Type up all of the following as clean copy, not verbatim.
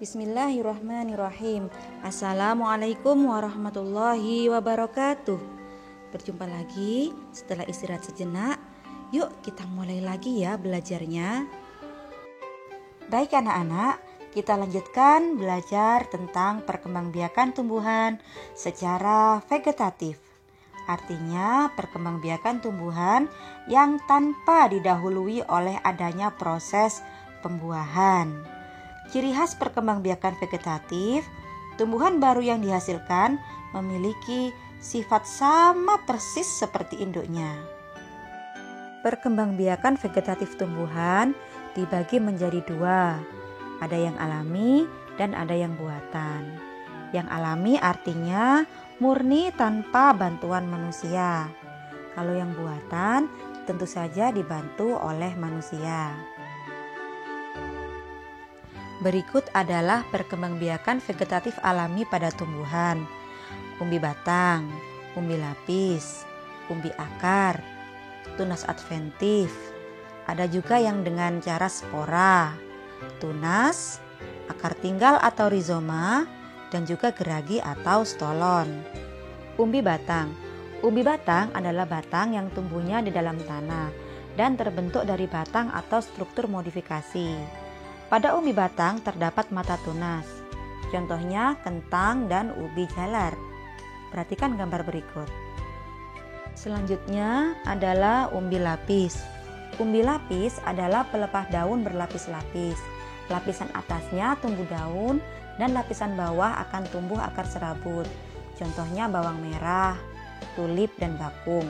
Bismillahirrahmanirrahim. Assalamualaikum warahmatullahi wabarakatuh. Berjumpa lagi setelah istirahat sejenak. Yuk kita mulai lagi ya belajarnya. Baik anak-anak, kita lanjutkan belajar tentang perkembangbiakan tumbuhan secara vegetatif. Artinya perkembangbiakan tumbuhan yang tanpa didahului oleh adanya proses pembuahan. Ciri khas perkembangbiakan vegetatif, tumbuhan baru yang dihasilkan memiliki sifat sama persis seperti induknya. Perkembangbiakan vegetatif tumbuhan dibagi menjadi dua, ada yang alami dan ada yang buatan. Yang alami artinya murni tanpa bantuan manusia. Kalau yang buatan tentu saja dibantu oleh manusia. Berikut adalah perkembangbiakan vegetatif alami pada tumbuhan: umbi batang, umbi lapis, umbi akar, tunas adventif. Ada juga yang dengan cara spora, tunas, akar tinggal atau rizoma, dan juga geragi atau stolon. Umbi batang. Umbi batang adalah batang yang tumbuhnya di dalam tanah dan terbentuk dari batang atau struktur modifikasi. Pada umbi batang terdapat mata tunas, contohnya kentang dan ubi jalar. Perhatikan gambar berikut. Selanjutnya adalah umbi lapis. Umbi lapis adalah pelepah daun berlapis-lapis. Lapisan atasnya tumbuh daun dan lapisan bawah akan tumbuh akar serabut. Contohnya bawang merah, tulip, dan bakung.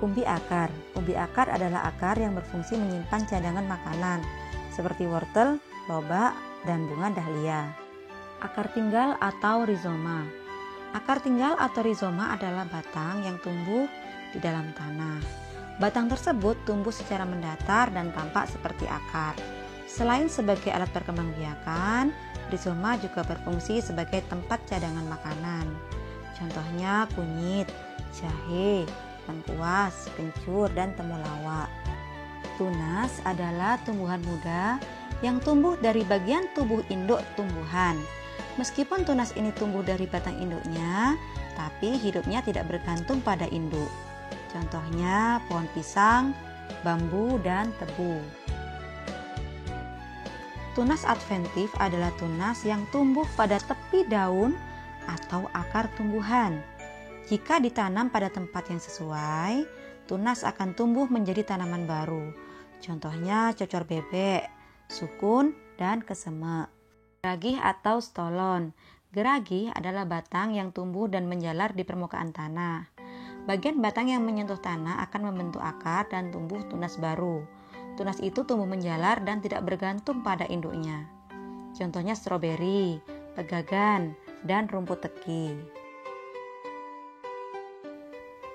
Umbi akar. Umbi akar adalah akar yang berfungsi menyimpan cadangan makanan seperti wortel, lobak, dan bunga dahlia. Akar tinggal atau rizoma. Akar tinggal atau rizoma adalah batang yang tumbuh di dalam tanah. Batang tersebut tumbuh secara mendatar dan tampak seperti akar. Selain sebagai alat perkembangbiakan, rizoma juga berfungsi sebagai tempat cadangan makanan. Contohnya kunyit, jahe, lengkuas, kencur, dan temulawak. Tunas adalah tumbuhan muda yang tumbuh dari bagian tubuh induk tumbuhan. Meskipun tunas ini tumbuh dari batang induknya, tapi hidupnya tidak bergantung pada induk. Contohnya pohon pisang, bambu, dan tebu. Tunas adventif adalah tunas yang tumbuh pada tepi daun atau akar tumbuhan. Jika ditanam pada tempat yang sesuai, tunas akan tumbuh menjadi tanaman baru. Contohnya cocor bebek, sukun, dan kesemek. Geragih atau stolon. Geragih adalah batang yang tumbuh dan menjalar di permukaan tanah. Bagian batang yang menyentuh tanah akan membentuk akar dan tumbuh tunas baru. Tunas itu tumbuh menjalar dan tidak bergantung pada induknya. Contohnya stroberi, pegagan, dan rumput teki.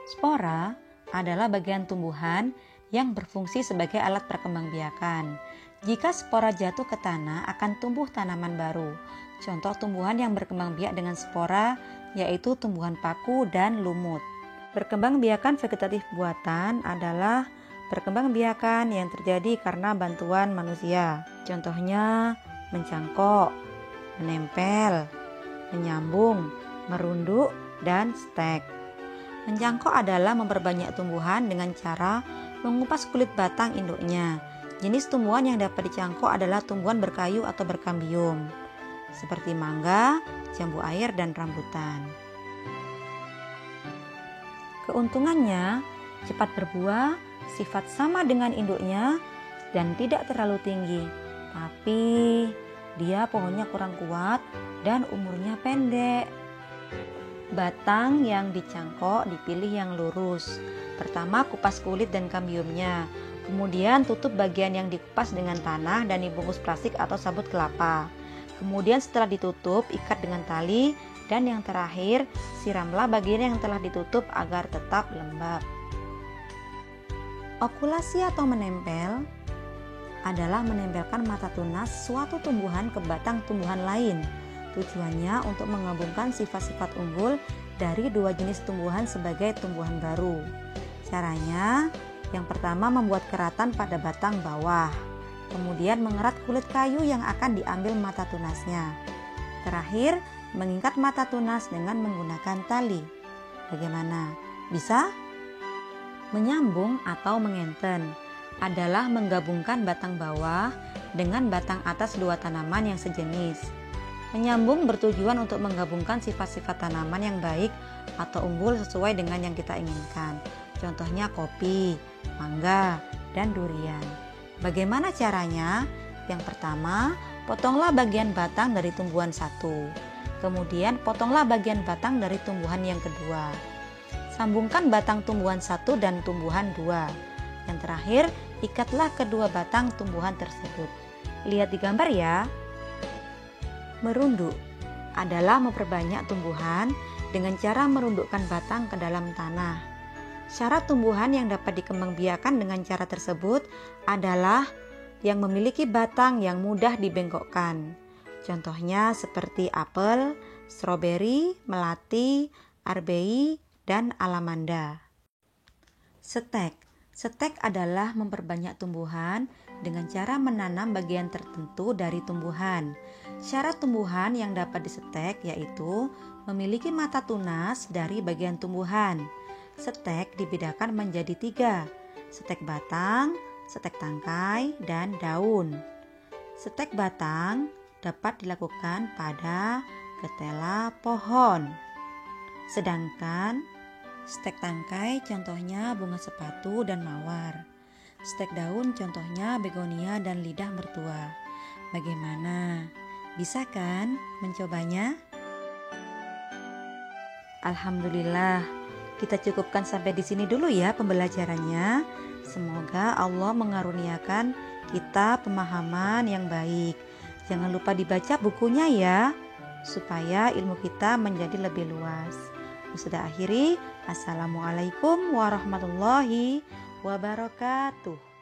Spora adalah bagian tumbuhan yang berfungsi sebagai alat perkembangbiakan. Jika spora jatuh ke tanah akan tumbuh tanaman baru. Contoh tumbuhan yang berkembang biak dengan spora yaitu tumbuhan paku dan lumut. Perkembangbiakan vegetatif buatan adalah perkembangbiakan yang terjadi karena bantuan manusia. Contohnya mencangkok, menempel, menyambung, merunduk, dan stek. Mencangkok adalah memperbanyak tumbuhan dengan cara mengupas kulit batang induknya. Jenis tumbuhan yang dapat dicangkok adalah tumbuhan berkayu atau berkambium, seperti mangga, jambu air, dan rambutan. Keuntungannya, cepat berbuah, sifat sama dengan induknya, dan tidak terlalu tinggi. Tapi, dia pohonnya kurang kuat dan umurnya pendek. Batang yang dicangkok dipilih yang lurus. Pertama kupas kulit dan kambiumnya, kemudian tutup bagian yang dikupas dengan tanah dan dibungkus plastik atau sabut kelapa. Kemudian setelah ditutup, ikat dengan tali, dan yang terakhir siramlah bagian yang telah ditutup agar tetap lembab. Okulasi atau menempel adalah menempelkan mata tunas suatu tumbuhan ke batang tumbuhan lain. Tujuannya untuk menggabungkan sifat-sifat unggul dari dua jenis tumbuhan sebagai tumbuhan baru. Caranya, yang pertama membuat keratan pada batang bawah. Kemudian mengerat kulit kayu yang akan diambil mata tunasnya. Terakhir, mengikat mata tunas dengan menggunakan tali. Bagaimana? Bisa? Menyambung atau mengenten adalah menggabungkan batang bawah dengan batang atas dua tanaman yang sejenis. Menyambung bertujuan untuk menggabungkan sifat-sifat tanaman yang baik atau unggul sesuai dengan yang kita inginkan. Contohnya kopi, mangga, dan durian. Bagaimana caranya? Yang pertama, potonglah bagian batang dari tumbuhan satu. Kemudian potonglah bagian batang dari tumbuhan yang kedua. Sambungkan batang tumbuhan satu dan tumbuhan dua. Yang terakhir, ikatlah kedua batang tumbuhan tersebut. Lihat di gambar ya. Merunduk adalah memperbanyak tumbuhan dengan cara merundukkan batang ke dalam tanah. Syarat tumbuhan yang dapat dikembangbiakkan dengan cara tersebut adalah yang memiliki batang yang mudah dibengkokkan. Contohnya seperti apel, stroberi, melati, arbei, dan alamanda. Setek adalah memperbanyak tumbuhan dengan cara menanam bagian tertentu dari tumbuhan. Syarat tumbuhan yang dapat disetek yaitu memiliki mata tunas dari bagian tumbuhan. Setek dibedakan menjadi 3, setek batang, setek tangkai, dan daun. Setek batang dapat dilakukan pada ketela pohon. Sedangkan setek tangkai contohnya bunga sepatu dan mawar. Setek daun contohnya begonia dan lidah mertua. Bagaimana? Bisa kan mencobanya? Alhamdulillah, kita cukupkan sampai di sini dulu ya pembelajarannya. Semoga Allah mengaruniakan kita pemahaman yang baik. Jangan lupa dibaca bukunya ya, supaya ilmu kita menjadi lebih luas. Sudah akhiri. Assalamualaikum warahmatullahi wabarakatuh.